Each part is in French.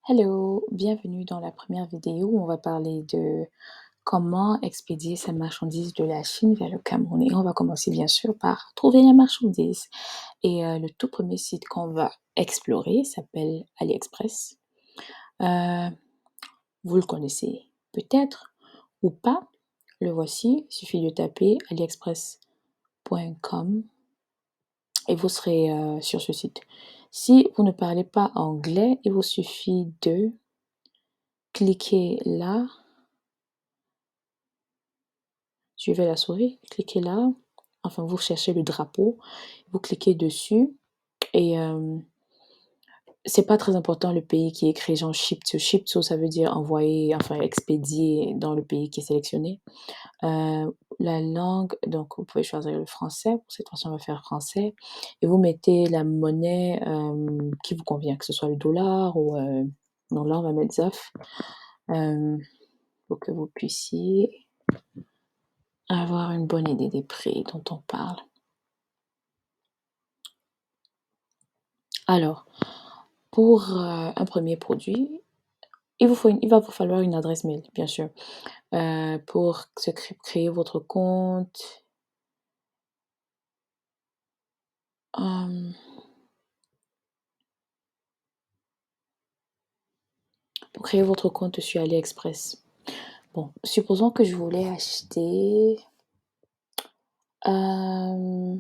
Hello, bienvenue dans la première vidéo où on va parler de comment expédier sa marchandise de la Chine vers le Cameroun. Et on va commencer bien sûr par trouver la marchandise. Et le tout premier site qu'on va explorer s'appelle AliExpress. Euh, Vous le connaissez peut-être ou pas. Le voici, il suffit de taper aliexpress.com et vous serez sur ce site. Si vous ne parlez pas anglais, il vous suffit de cliquer là. Suivez la souris, cliquez là, enfin vous cherchez le drapeau, vous cliquez dessus et c'est pas très important le pays qui est écrit genre ship to, ça veut dire envoyer, enfin expédier dans le pays qui est sélectionné. La langue, donc vous pouvez choisir le français, pour cette fois-ci on va faire français, et vous mettez la monnaie qui vous convient, que ce soit le dollar ou non là on va mettre ZAF, pour que vous puissiez avoir une bonne idée des prix dont on parle. Alors, pour un premier produit, il va vous falloir une adresse mail, bien sûr, pour créer votre compte. euh, pour créer votre compte sur AliExpress. Bon, supposons que je voulais acheter un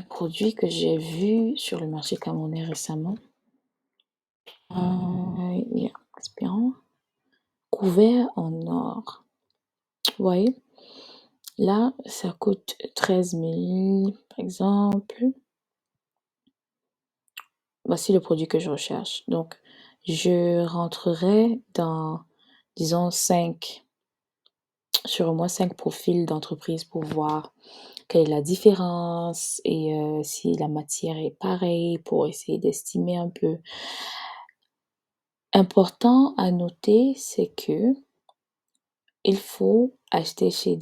produit que j'ai vu sur le marché camerounais récemment. Yeah, espérons. Couvert en or. Vous voyez, là, ça coûte 13 000, par exemple. Voici le produit que je recherche. Donc, je rentrerai dans, disons, sur au moins 5 profils d'entreprise pour voir quelle est la différence et si la matière est pareille pour essayer d'estimer un peu. Important à noter, c'est que il faut acheter chez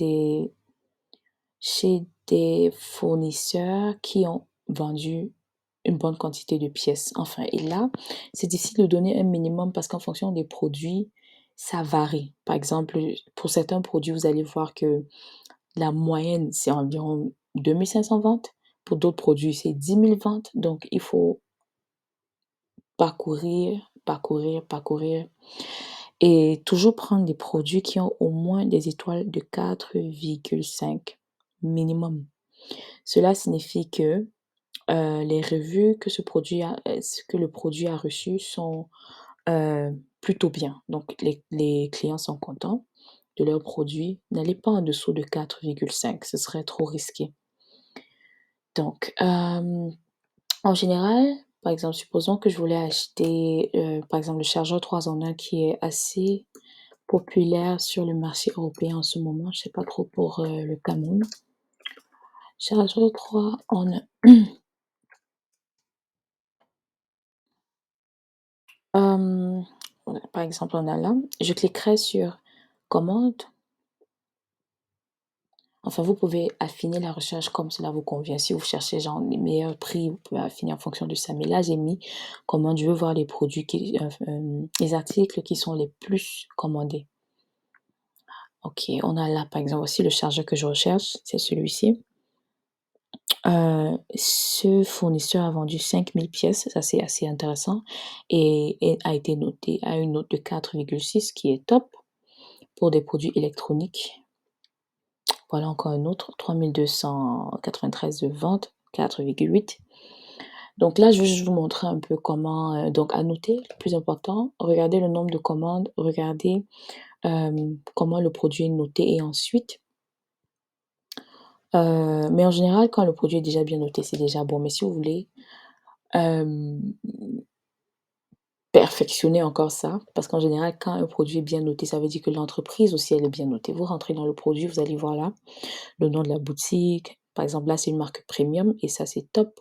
des fournisseurs qui ont vendu une bonne quantité de pièces. Enfin, et là, c'est difficile de donner un minimum parce qu'en fonction des produits, ça varie. Par exemple, pour certains produits, vous allez voir que la moyenne, c'est environ 2500 ventes. Pour d'autres produits, c'est 10 000 ventes. Donc, il faut parcourir et toujours prendre des produits qui ont au moins des étoiles de 4,5 minimum. Cela signifie que les revues que le produit a reçues sont plutôt bien. Donc, les clients sont contents de leur produit. N'allez pas en dessous de 4,5, ce serait trop risqué. Donc, en général, par exemple, supposons que je voulais acheter, par exemple, le chargeur 3 en 1 qui est assez populaire sur le marché européen en ce moment. Je sais pas trop pour le Cameroun. Chargeur 3 en 1. Voilà, par exemple, on a là. Je cliquerai sur commande. Enfin, vous pouvez affiner la recherche comme cela vous convient. Si vous cherchez genre les meilleurs prix, vous pouvez affiner en fonction de ça. Mais là, j'ai mis commande. Je veux voir les produits les articles qui sont les plus commandés. Ok, on a là par exemple aussi le chargeur que je recherche, c'est celui-ci. Ce fournisseur a vendu 5000 pièces, ça c'est assez intéressant, et a été noté à une note de 4,6 qui est top pour des produits électroniques. Voilà encore un autre, 3293 de vente, 4,8. Donc là, je vais juste vous montrer un peu comment, donc à noter, le plus important, regardez le nombre de commandes, regardez comment le produit est noté et ensuite, mais en général, quand le produit est déjà bien noté, c'est déjà bon. Mais si vous voulez perfectionner encore ça, parce qu'en général, quand un produit est bien noté, ça veut dire que l'entreprise aussi, elle est bien notée. Vous rentrez dans le produit, vous allez voir là le nom de la boutique. Par exemple, là, c'est une marque premium et ça, c'est top.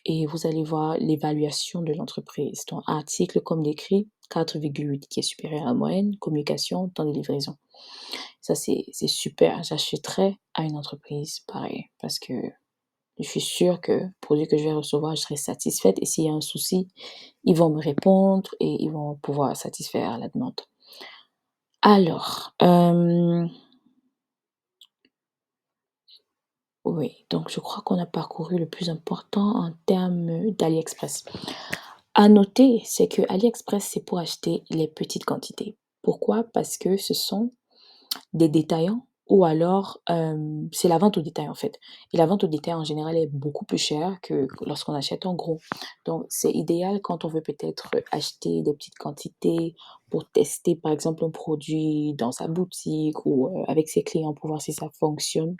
Et vous allez voir l'évaluation de l'entreprise. Donc, article comme décrit, 4,8 qui est supérieur à la moyenne, communication, temps de livraison. Ça, c'est super. J'achèterais à une entreprise pareil parce que Je suis sûre que le produit que je vais recevoir, je serai satisfaite et s'il y a un souci, ils vont me répondre et ils vont pouvoir satisfaire la demande. Alors, oui, donc je crois qu'on a parcouru le plus important en termes d'AliExpress. À noter, c'est que AliExpress, c'est pour acheter les petites quantités. Pourquoi? Parce que ce sont des détaillants ou alors, c'est la vente au détail, en fait, et la vente au détail, en général, est beaucoup plus chère que lorsqu'on achète en gros. Donc c'est idéal quand on veut peut-être acheter des petites quantités pour tester, par exemple, un produit dans sa boutique ou, avec ses clients pour voir si ça fonctionne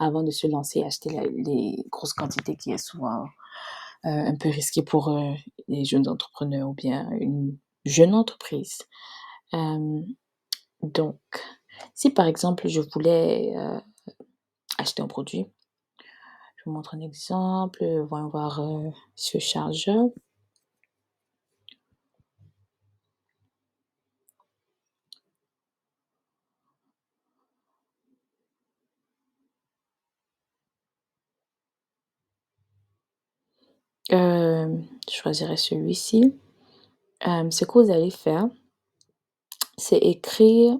avant de se lancer et acheter les grosses quantités qui est souvent, un peu risqué pour, les jeunes entrepreneurs ou bien une jeune entreprise. Hem, donc si par exemple je voulais, acheter un produit, je vous montre un exemple, voyons voir, ce chargeur. Je choisirais celui-ci. Ce que vous allez faire, c'est écrire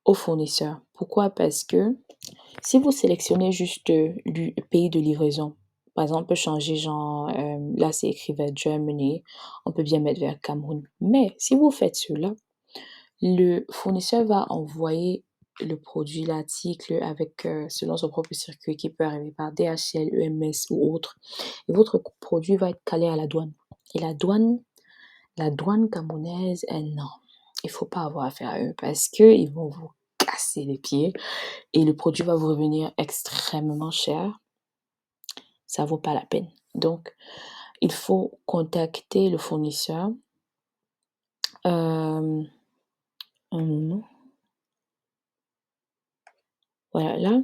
au fournisseur. Pourquoi? Parce que si vous sélectionnez juste, lu pays de livraison, par exemple, on peut changer genre, là c'est écrit vers Germany, on peut bien mettre vers Cameroun. Mais si vous faites cela, le fournisseur va envoyer le produit, l'article avec, selon son propre circuit qui peut arriver par DHL, EMS ou autre et votre produit va être calé à la douane et la douane camerounaise, non, il faut pas avoir affaire à eux parce qu'ils vont vous casser les pieds et le produit va vous revenir extrêmement cher, ça vaut pas la peine. Donc il faut contacter le fournisseur, hem, un moment, voilà, là,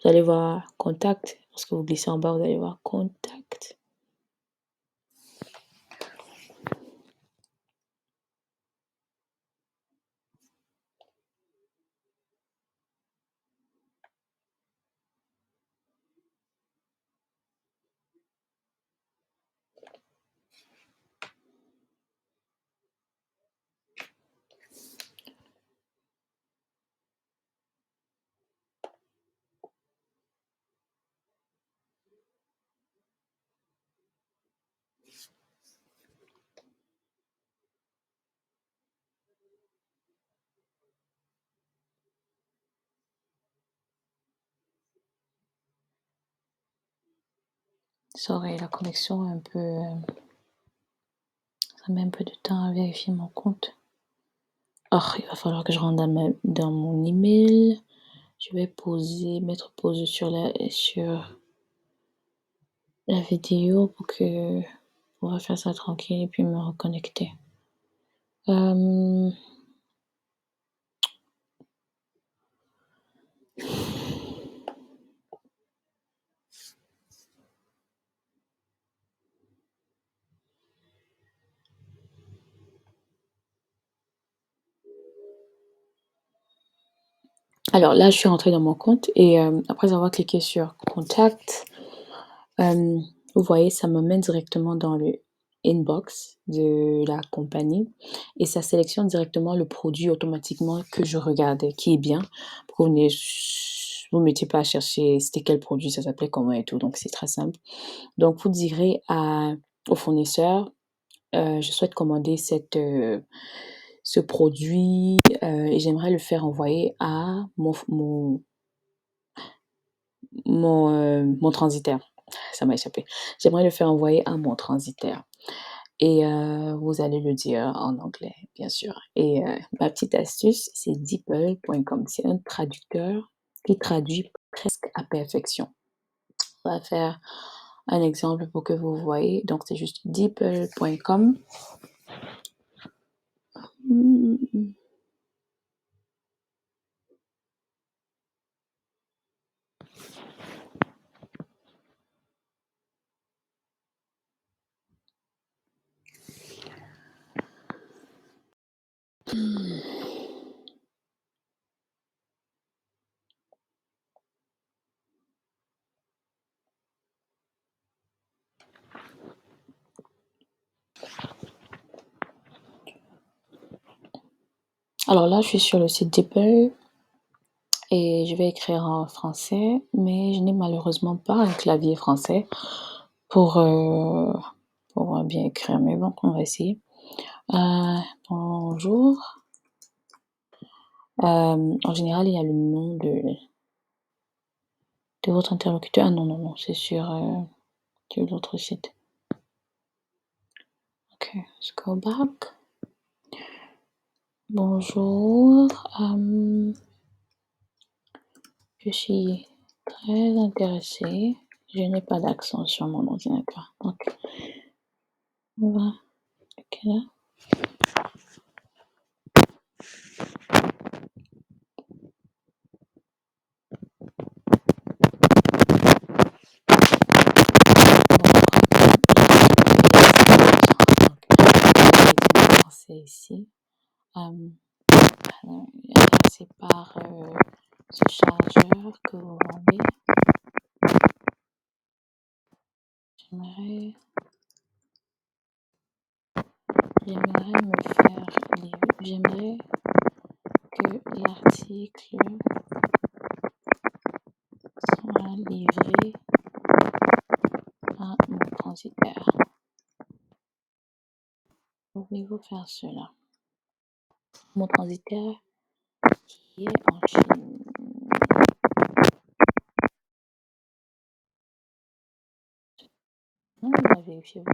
vous allez voir contact, lorsque vous glissez en bas, vous allez voir contact. Sorry, la connexion est un peu, ça met un peu de temps à vérifier mon compte. Oh, il va falloir que je rentre dans mon email. Je vais mettre pause sur la vidéo pour que on va faire ça tranquille et puis me reconnecter. Hem, alors là, je suis rentrée dans mon compte et après avoir cliqué sur contact, hem, vous voyez, ça me mène directement dans le inbox de la compagnie et ça sélectionne directement le produit automatiquement que je regardais, qui est bien, pour que vous mettiez pas à chercher c'était quel produit, ça s'appelait comment et tout, donc c'est très simple. Donc vous direz au fournisseur, «Je souhaite commander ce produit, et j'aimerais le faire envoyer à mon transitaire». Ça m'a échappé. «J'aimerais le faire envoyer à mon transitaire» et vous allez le dire en anglais, bien sûr et ma petite astuce, c'est DeepL.com. C'est un traducteur qui traduit presque à perfection. On va faire un exemple pour que vous voyez. Donc c'est juste DeepL.com. Mmh. Alors là, je suis sur le site DeepL et je vais écrire en français, mais je n'ai malheureusement pas un clavier français pour, bien écrire. Mais bon, on va essayer. Bonjour. En général, il y a le nom de votre interlocuteur. Ah non, c'est sur l'autre site. Ok, let's go back. Bonjour. Je suis très intéressée. Je n'ai pas d'accent sur mon ordinateur. Donc, on va. Ok, là. Français ici. Intéressé par ce chargeur que vous vendez. J'aimerais j'aimerais que l'article soit livré à mon transitaire. Pouvez-vous faire cela? Mon transitaire qui est en Chine. Non, on va vérifier.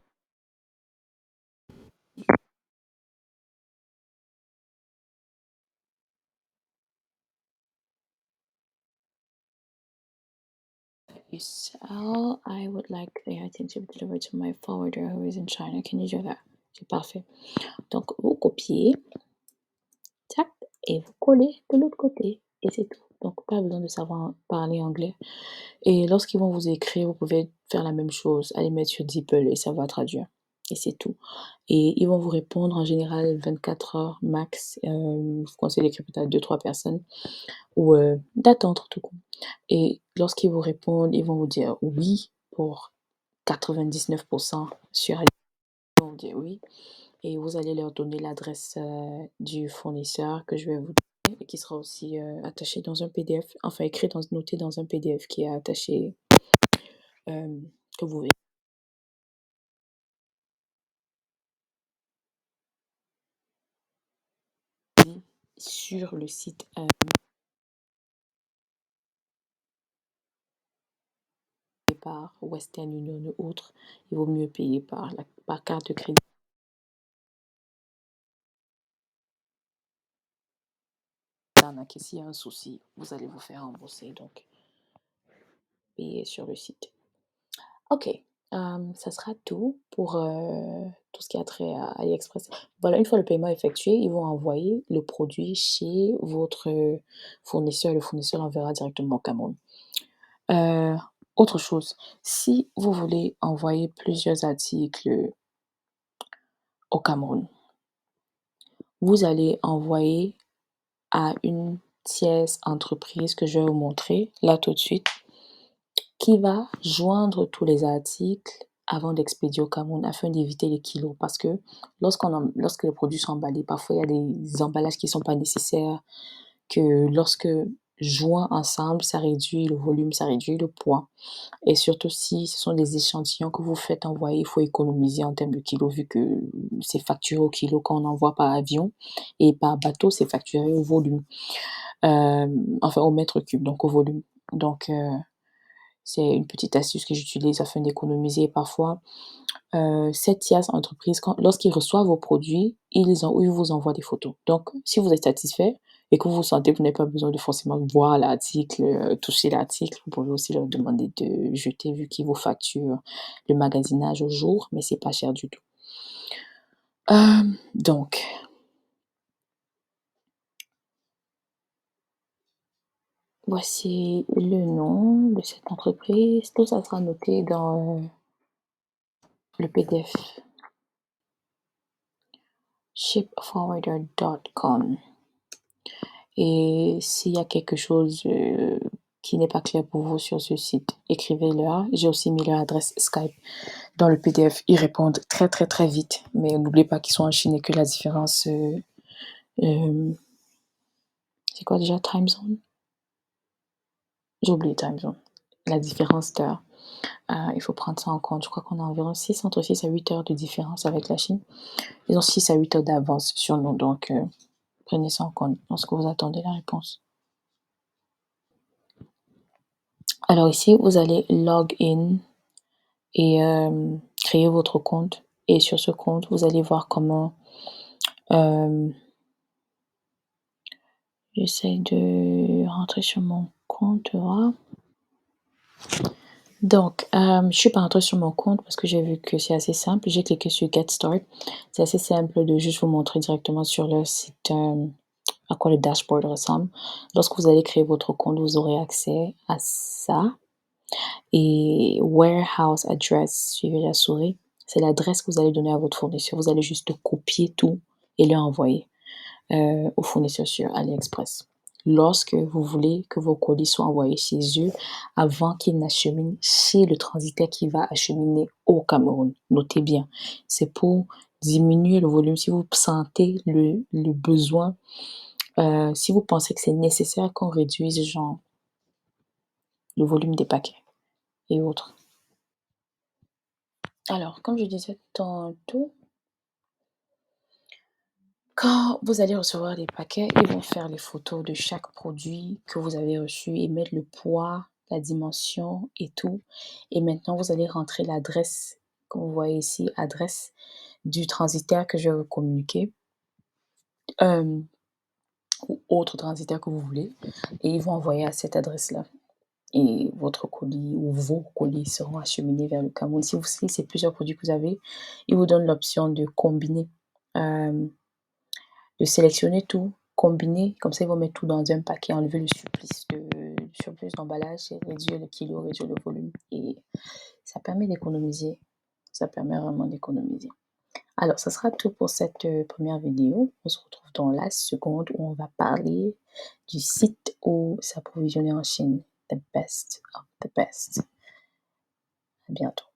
You sell, I would like the item to be delivered to my forwarder who is in China. Can you do that? C'est parfait. Donc, vous copiez, tac, et vous collez de l'autre côté. Et c'est tout. Donc, pas besoin de savoir parler anglais. Et lorsqu'ils vont vous écrire, vous pouvez faire la même chose. Aller mettre sur DeepL et ça va traduire. Et c'est tout. Et ils vont vous répondre en général 24 heures max. Je vous conseille d'écrire peut-être 2-3 personnes. Ou d'attendre tout court. Et lorsqu'ils vous répondent, ils vont vous dire oui pour 99% sur ils vont vous dire oui. Et vous allez leur donner l'adresse du fournisseur que je vais vous donner et qui sera aussi attaché dans un PDF, enfin écrit noté dans un PDF qui est attaché, que vous verrez sur le site par Western Union ou autre. Il vaut mieux payer par carte de crédit. S'il y a un souci, vous allez vous faire rembourser, donc payer sur le site. Ok, ça sera tout pour tout ce qui a trait à AliExpress. Voilà, une fois le paiement effectué, ils vont envoyer le produit chez votre fournisseur. Le fournisseur l'enverra directement au Cameroun. Autre chose, si vous voulez envoyer plusieurs articles au Cameroun, vous allez envoyer à une tierce entreprise que je vais vous montrer là tout de suite, qui va joindre tous les articles avant d'expédier au Cameroun afin d'éviter les kilos. Parce que lorsque les produits sont emballés, parfois il y a des emballages qui ne sont pas nécessaires, que lorsque joints ensemble, ça réduit le volume, ça réduit le poids. Et surtout si ce sont des échantillons que vous faites envoyer, il faut économiser en termes de kilos vu que c'est facturé au kilo quand on envoie par avion et par bateau, c'est facturé au volume. Enfin au mètre cube, donc au volume. Donc c'est une petite astuce que j'utilise afin d'économiser. Parfois, cette tierce entreprise, lorsqu'ils reçoivent vos produits, ils vous envoient des photos. Donc, si vous êtes satisfait et que vous sentez que vous n'avez pas besoin de forcément voir l'article, toucher l'article, vous pouvez aussi leur demander de jeter vu qu'ils vous facturent le magasinage au jour, mais c'est pas cher du tout. Donc, voici le nom de cette entreprise. Tout ça sera noté dans le PDF. Shipforwarder.com. Et s'il y a quelque chose qui n'est pas clair pour vous sur ce site, écrivez-leur. J'ai aussi mis leur adresse Skype dans le PDF. Ils répondent très très très vite. Mais n'oubliez pas qu'ils sont en Chine et que la différence C'est quoi déjà time zone? J'ai oublié time zone. La différence d'heure. Il faut prendre ça en compte. Je crois qu'on a environ 6 entre 6 à 8 heures de différence avec la Chine. Ils ont 6 à 8 heures d'avance sur nous, donc prenez ça en compte lorsque vous attendez la réponse. Alors ici, vous allez log in et créer votre compte et sur ce compte, vous allez voir comment, hem j'essaie de rentrer sur mon compte là. Donc, je suis pas rentrée sur mon compte parce que j'ai vu que c'est assez simple. J'ai cliqué sur Get Start. C'est assez simple de juste vous montrer directement sur le site, à quoi le dashboard ressemble. Lorsque vous allez créer votre compte, vous aurez accès à ça et warehouse address, suivez la souris, c'est l'adresse que vous allez donner à votre fournisseur. Vous allez juste copier tout et le envoyer. Aux fournisseurs sur AliExpress. Lorsque vous voulez que vos colis soient envoyés chez eux avant qu'ils n'acheminent chez le transitaire qui va acheminer au Cameroun. Notez bien, c'est pour diminuer le volume. Si vous sentez le besoin, si vous pensez que c'est nécessaire qu'on réduise genre le volume des paquets et autres. Alors, comme je disais tantôt, quand vous allez recevoir les paquets, ils vont faire les photos de chaque produit que vous avez reçu et mettre le poids, la dimension et tout. Et maintenant, vous allez rentrer l'adresse, comme vous voyez ici, adresse du transitaire que je vais vous communiquer, ou autre transitaire que vous voulez, et ils vont envoyer à cette adresse-là. Et votre colis ou vos colis seront acheminés vers le Cameroun. Si c'est plusieurs produits que vous avez, ils vous donnent l'option de combiner. Euh, de sélectionner tout, combiner, comme ça ils vont mettre tout dans un paquet, enlever le surplus d'emballage et réduire le kilo, réduire le volume et ça permet d'économiser. Ça permet vraiment d'économiser. Alors, ça sera tout pour cette première vidéo. On se retrouve dans la seconde où on va parler du site où s'approvisionner en Chine. The best of the best. À bientôt.